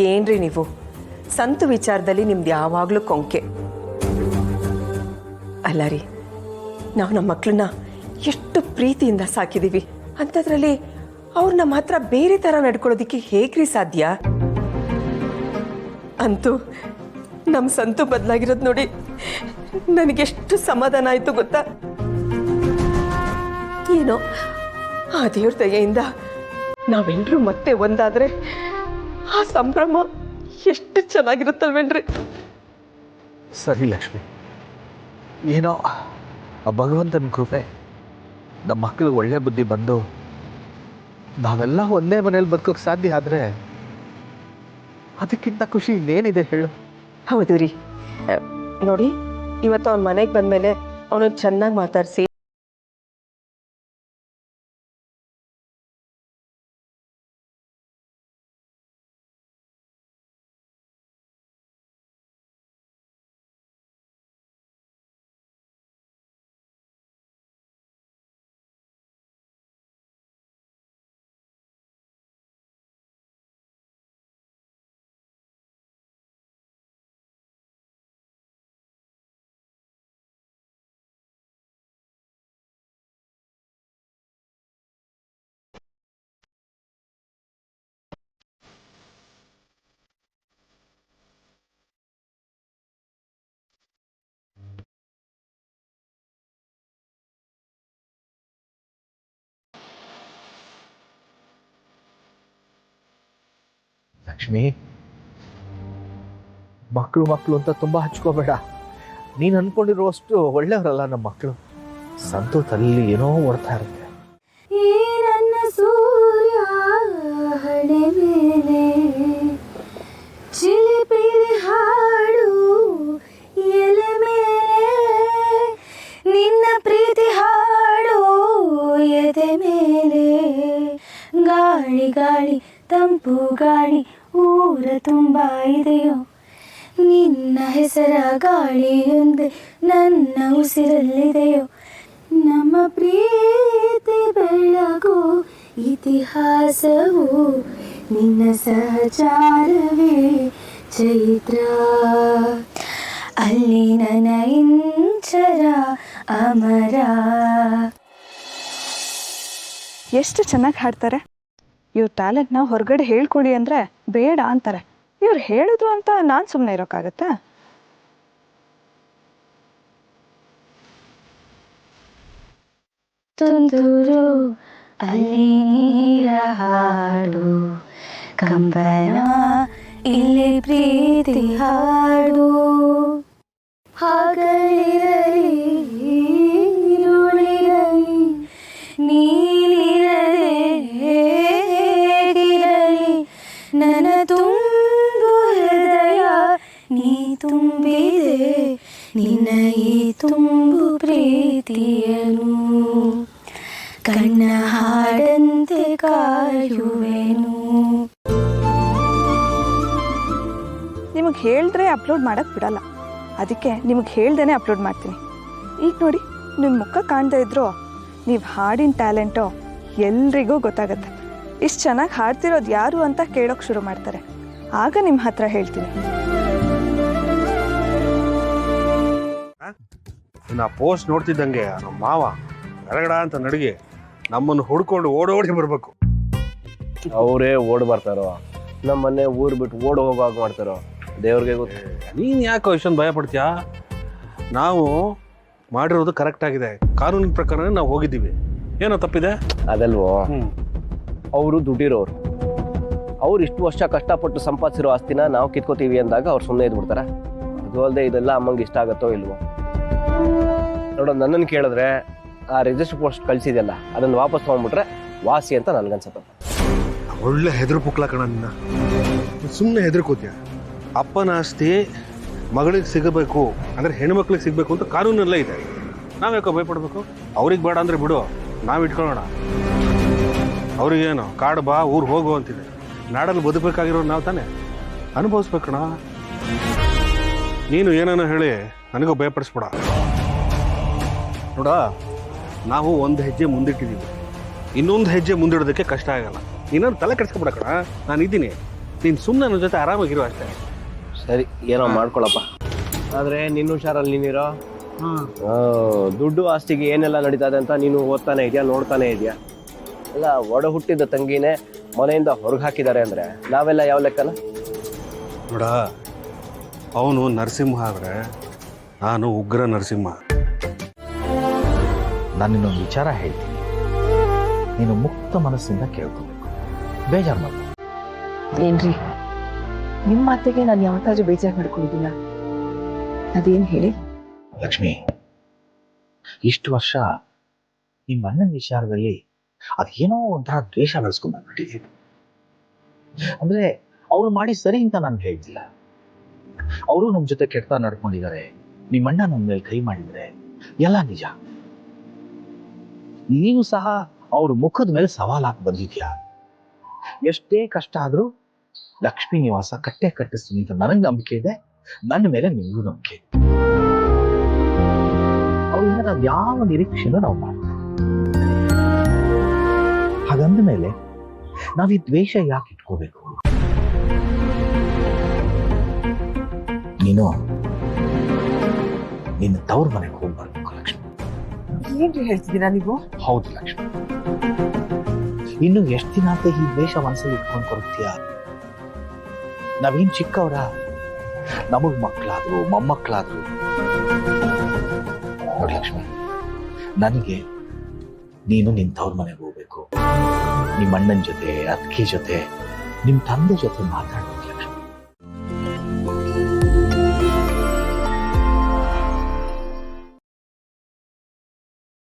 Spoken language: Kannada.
ಏನ್ರಿ ನೀವು ಸಂತು ವಿಚಾರದಲ್ಲಿ ನಿಮ್ದು ಯಾವಾಗಲೂ ಕೊಂಕೆ. ಅಲ್ಲ ರೀ, ನಾವು ನಮ್ಮ ಮಕ್ಕಳನ್ನ ಎಷ್ಟು ಪ್ರೀತಿಯಿಂದ ಸಾಕಿದ್ದೀವಿ, ಅಂಥದ್ರಲ್ಲಿ ಅವ್ರನ್ನ ಮಾತ್ರ ಬೇರೆ ಥರ ನಡ್ಕೊಳ್ಳೋದಕ್ಕೆ ಹೇಗ್ರಿ ಸಾಧ್ಯ? ಅಂತೂ ನಮ್ಮ ಸಂತು ಬದಲಾಗಿರೋದು ನೋಡಿ ನನಗೆಷ್ಟು ಸಮಾಧಾನ ಆಯಿತು ಗೊತ್ತಾ. ಏನೋ ಆ ದೇವ್ರ ದಯೆಯಿಂದ ನಾವೆಲ್ಲರೂ ಮತ್ತೆ ಒಂದಾದರೆ ಆ ಸಂಭ್ರಮ ಎಷ್ಟು ಚೆನ್ನಾಗಿರುತ್ತಲ್ವೇನ್ರಿ. ಸರಿ ಲಕ್ಷ್ಮಿ, ಏನೋ ಆ ಭಗವಂತನ ಕೃಪೆ ನಮ್ಮ ಮಕ್ಕಳಿಗೆ ಒಳ್ಳೆ ಬುದ್ಧಿ ಬಂದು ನಾವೆಲ್ಲ ಒಂದೇ ಮನೇಲಿ ಬದುಕೋಕೆ ಸಾಧ್ಯ ಆದರೆ ಅದಕ್ಕಿಂತ ಖುಷಿ ಇನ್ನೇನಿದೆ ಹೇಳು. ಹೌದು ರೀ, ನೋಡಿ ಇವತ್ತು ಅವನ ಮನೆಗೆ ಬಂದಮೇಲೆ ಅವನು ಚೆನ್ನಾಗಿ ಮಾತಾಡಿಸಿ ಲಕ್ಷ್ಮಿ, ಮಕ್ಕಳು ಅಂತ ತುಂಬಾ ಹಚ್ಕೋಬೇಡ. ನೀನು ಅನ್ಕೊಂಡಿರುವಷ್ಟು ಒಳ್ಳೆಯವರಲ್ಲ ನಮ್ಮ ಮಕ್ಕಳು. ಸಂತೋಷದಲ್ಲಿ ಏನೋ ಓಡ್ತಾ ಇರುತ್ತೆ. ಈ ನನ್ನ ಸೂರ್ಯ ಹಣೆ ಮೇಲೆ ಚಿಲಿಪಿಲಿ ಹಾಡು ಎಲೆ ಮೇಲೆ, ನಿನ್ನ ಪ್ರೀತಿ ಹಾಡು ಎದೆ ಮೇಲೆ. ಗಾಳಿ ಗಾಳಿ ತಂಪು ಗಾಳಿ ಊರ ತುಂಬ ಇದೆಯೋ, ನಿನ್ನ ಹೆಸರ ಗಾಳಿಯೊಂದೇ ನನ್ನ ಉಸಿರಲ್ಲಿದೆಯೋ. ನಮ್ಮ ಪ್ರೀತಿ ಬೆಳಗು ಇತಿಹಾಸವು, ನಿನ್ನ ಸಹಚಾರವೇ ಚೈತ್ರ. ಅಲ್ಲಿ ನನ್ನ ಇಂಚರ ಅಮರ. ಎಷ್ಟು ಚೆನ್ನಾಗಿ ಹಾಡ್ತಾರೆ. ಇವ್ರ ಟ್ಯಾಲೆಂಟ್ನ ಹೊರಗಡೆ ಹೇಳ್ಕೊಡಿ ಅಂದರೆ ಬೇಡ ಅಂತಾರೆ. ಇವ್ರು ಹೇಳಿದ್ರು ಅಂತ ನಾನು ಸುಮ್ಮನೆ ಇರೋಕ್ಕಾಗತ್ತಾ? ತುಂತುರು ಅಲ್ಲಿ ನೀರ ಹಾಡು, ಕಂಬನ ಇಲ್ಲಿ ಪ್ರೀತಿ ಹಾಡು. ಹಗಲಿರಲಿ ഇരുളിರಲಿ ನೀಲಿರಲಿ ಹೇಗಿರಲಿ, ನನ್ನ ತುಂಬು ಹೃದಯ ನೀ ತುಂಬಿದೆ, ನಿನ್ನ ಈ ತುಂಬು ಪ್ರೀತಿಯನು ಕಣ್ಣ ಹಾಡಂತೆ ಕಾಯುವೆನು. ನಿಮಗೆ ಹೇಳಿದ್ರೆ ಅಪ್ಲೋಡ್ ಮಾಡೋಕ್ಕೆ ಬಿಡಲ್ಲ, ಅದಕ್ಕೆ ನಿಮಗೆ ಹೇಳ್ದೇ ಅಪ್ಲೋಡ್ ಮಾಡ್ತೀನಿ. ಈಗ ನೋಡಿ, ನಿಮ್ಮ ಮುಖ ಕಾಣ್ತಾ ಇದ್ರು ನೀವು ಹಾಡಿನ ಟ್ಯಾಲೆಂಟು ಎಲ್ರಿಗೂ ಗೊತ್ತಾಗತ್ತೆ. ಇಷ್ಟು ಚೆನ್ನಾಗಿ ಹಾಡ್ತಿರೋದು ಯಾರು ಅಂತ ಕೇಳೋಕ್ಕೆ ಶುರು ಮಾಡ್ತಾರೆ. ಆಗ ನಿಮ್ಮ ಹತ್ರ ಹೇಳ್ತೀನಿ. ನಾ ಪೋಸ್ಟ್ ನೋಡ್ತಿದ್ದಂಗೆ ನಮ್ಮ ಮಾವ ಗಡಗಡ ಅಂತ ನಡಿಗೆ ನಮ್ಮನ್ನು ಹುಡ್ಕೊಂಡು ಓಡೋಡಿ ಬರ್ಬೇಕು. ಅವರೇ ಓಡ್ ಬರ್ತಾರೋ, ನಮ್ಮನ್ನೇ ಊರು ಬಿಟ್ಟು ಓಡ್ ಹೋಗುವಾಗ ಮಾಡ್ತಾರೋ ದೇವ್ರಿಗೆ ಗೊತ್ತು. ನೀನು ಯಾಕೆ ಇಷ್ಟೊಂದು ಭಯ ಪಡ್ತೀಯಾ? ನಾವು ಮಾಡಿರೋದು ಕರೆಕ್ಟ್ ಆಗಿದೆ, ಕಾನೂನಿನ ಪ್ರಕಾರ ನಾವು ಹೋಗಿದ್ದೀವಿ. ಏನೋ ತಪ್ಪಿದೆ ಅದಲ್ವೋ, ಅವರು ದುಡ್ಡಿರೋರು. ಅವ್ರು ಇಷ್ಟು ವರ್ಷ ಕಷ್ಟಪಟ್ಟು ಸಂಪಾದಿಸಿರೋ ಆಸ್ತಿನ ನಾವು ಕಿತ್ಕೋತೀವಿ ಅಂದಾಗ ಅವ್ರು ಸುಮ್ಮನೆ ಇದ್ಬಿಡ್ತಾರ? ಅದು ಅಲ್ಲದೆ ಇದೆಲ್ಲ ಅಮ್ಮಂಗೆ ಇಷ್ಟ ಆಗತ್ತೋ ಇಲ್ವೋ ನೋಡೋ. ನನ್ನನ್ನು ಕೇಳಿದ್ರೆ ಆ ರಿಜಿಸ್ಟರ್ ಪೋಸ್ಟ್ ಕಳಿಸಿದೆಯಲ್ಲ ಅದನ್ನು ವಾಪಸ್ ತೊಗೊಂಡ್ಬಿಟ್ರೆ ವಾಸಿ ಅಂತ ನನ್ಗನ್ಸತ್ತ. ಒಳ್ಳೆ ಹೆದರು ಪುಕ್ಲ ಕಣ, ನಿನ್ನ ಸುಮ್ಮನೆ ಹೆದರ್ಕೋತೀಯ. ಅಪ್ಪನ ಆಸ್ತಿ ಮಗಳಿಗೆ ಸಿಗಬೇಕು ಅಂದರೆ ಹೆಣ್ಮಕ್ಳಿಗೆ ಸಿಗಬೇಕು ಅಂತ ಕಾನೂನೆಲ್ಲ ಇದೆ. ನಾವು ಯಾಕೋ ಭಯಪಡಬೇಕು? ಅವ್ರಿಗೆ ಬೇಡ ಅಂದರೆ ಬಿಡು, ನಾವು ಇಟ್ಕೊಳ್ಳೋಣ. ಅವ್ರಿಗೇನು ಕಾಡು ಬಾ ಊರು ಹೋಗು ಅಂತಿದೆ. ನಾಡಲ್ಲಿ ಬದುಕಬೇಕಾಗಿರೋರು ನಾವು ತಾನೇ, ಅನುಭವಿಸ್ಬೇಕಣ. ನೀನು ಏನೇನೋ ಹೇಳಿ ನನಗೂ ಭಯಪಡಿಸ್ಬೇಡ. ನೋಡ, ನಾವು ಒಂದು ಹೆಜ್ಜೆ ಮುಂದಿಟ್ಟಿದ್ದೀವಿ, ಇನ್ನೊಂದು ಹೆಜ್ಜೆ ಮುಂದಿಡೋದಕ್ಕೆ ಕಷ್ಟ ಆಗಲ್ಲ. ಇನ್ನೊಂದು ತಲೆ ಕೆಡಿಸ್ಕೊಬಿಡ ಕಣ, ನಾನು ಇದ್ದೀನಿ. ನೀನು ಸುಮ್ಮನೆ ನನ್ನ ಜೊತೆ ಆರಾಮಾಗಿರೋ ಅಷ್ಟೇ. ಸರಿ ಏನೋ ಮಾಡ್ಕೊಳಪ್ಪ, ಆದ್ರೆ ನಿನ್ನ ಹುಷಾರಲ್ಲಿ ನೀನಿರೋ. ದುಡ್ಡು ಆಸ್ತಿಗೆ ಏನೆಲ್ಲ ನಡೀತದೆ ಅಂತ ನೀನು ಓದ್ತಾನೆ ಇದೆಯಾ, ನೋಡ್ತಾನೆ ಇದೆಯಾ? ಅಲ್ಲ, ಒಡ ಹುಟ್ಟಿದ ತಂಗಿನೇ ಮನೆಯಿಂದ ಹೊರಗೆ ಹಾಕಿದ್ದಾರೆ ಅಂದ್ರೆ ನಾವೆಲ್ಲ ಯಾವ ಲೆಕ್ಕನ? ನೋಡ, ಅವನು ನರಸಿಂಹ ಆದ್ರೆ ನಾನು ಉಗ್ರ ನರಸಿಂಹ. ನಾನಿನ್ನೊಂದು ವಿಚಾರ ಹೇಳ್ತೀನಿ, ನೀನು ಮುಕ್ತ ಮನಸ್ಸಿಂದ ಕೇಳ್ಕೋಬೇಕು, ಬೇಜಾರು ಮಾಡು. ಏನ್ರಿ, ನಿಮ್ಮ ಮಾತಿಗೆ ನಾನು ಯಾವತ್ತಾದ್ರೂ ಬೇಜಾರು ಮಾಡ್ಕೊಂಡಿದ್ದೀನ? ಅದೇನು ಹೇಳಿ. ಲಕ್ಷ್ಮಿ, ಇಷ್ಟು ವರ್ಷ ನಿಮ್ಮ ಅಣ್ಣನ ವಿಚಾರದಲ್ಲಿ ಅದೇನೋ ಒಂಥರ ದ್ವೇಷ ಬೆಳೆಸ್ಕೊಂಡು ಬಂದ್ಬಿಟ್ಟಿದೆ. ಅಂದ್ರೆ ಅವ್ರು ಮಾಡಿ ಸರಿ ಅಂತ ನಾನು ಹೇಳ್ತಿಲ್ಲ, ಅವರು ನಮ್ಮ ಜೊತೆ ಕೆಟ್ಟ ನಡ್ಕೊಂಡಿದ್ದಾರೆ, ನಿಮ್ಮ ಅಣ್ಣ ನಮ್ಮ ಮೇಲೆ ಕೈ ಮಾಡಿದ್ರೆ ಎಲ್ಲ ನಿಜ. ನೀನು ಸಹ ಅವ್ರ ಮುಖದ ಮೇಲೆ ಸವಾಲಾಗಿ ಬಂದಿದ್ಯಾ. ಎಷ್ಟೇ ಕಷ್ಟ ಆದ್ರೂ ಲಕ್ಷ್ಮೀ ನಿವಾಸ ಕಟ್ಟೆ ಕಟ್ಟಿಸ್ತೀನಿ ಅಂತ ನನಗೆ ನಂಬಿಕೆ ಇದೆ, ನನ್ನ ಮೇಲೆ ನಿಮಗೂ ನಂಬಿಕೆ ಇದೆ. ಅವರಿಂದ ನಾವು ಯಾವ ನಿರೀಕ್ಷೆನೂ ನಾವು ಮಾಡ್ತೀವಿ. ಹಾಗಂದ ಮೇಲೆ ನಾವು ಈ ದ್ವೇಷ ಯಾಕೆ ಇಟ್ಕೋಬೇಕು? ನೀನು ನಿನ್ನ ತವ್ರ ಮನೆಗೆ ಹೋಗಿ ಬರ್ಬೇಕು ಲಕ್ಷ್ಮಿ. ಏನ್ರಿ ಹೇಳ್ತಿದ್ದೀರಾ ನೀವು? ಹೌದು ಲಕ್ಷ್ಮಿ, ಇನ್ನು ಎಷ್ಟು ದಿನ ಅಂತ ಈ ದ್ವೇಷ ಮನಸ್ಸಲ್ಲಿ ಇಟ್ಕೊಂಡು ಕೊಡ್ತೀಯ? ನಾವೇನ್ ಚಿಕ್ಕವರ? ನಮಗ್ ಮಕ್ಕಳಾದ್ರು ಮೊಮ್ಮಕ್ಕಳಾದ್ರು. ನೋಡಿ ಲಕ್ಷ್ಮಿ, ನನಗೆ ನೀನು ನಿನ್ ತವ್ರ ಮನೆಗೆ ಹೋಗ್ಬೇಕು, ನಿಮ್ಮ ಅಣ್ಣನ ಜೊತೆ, ಅತ್ತಿಗೆ ಜೊತೆ, ನಿಮ್ ತಂದೆ ಜೊತೆ ಮಾತಾಡ್ಬೇಕು.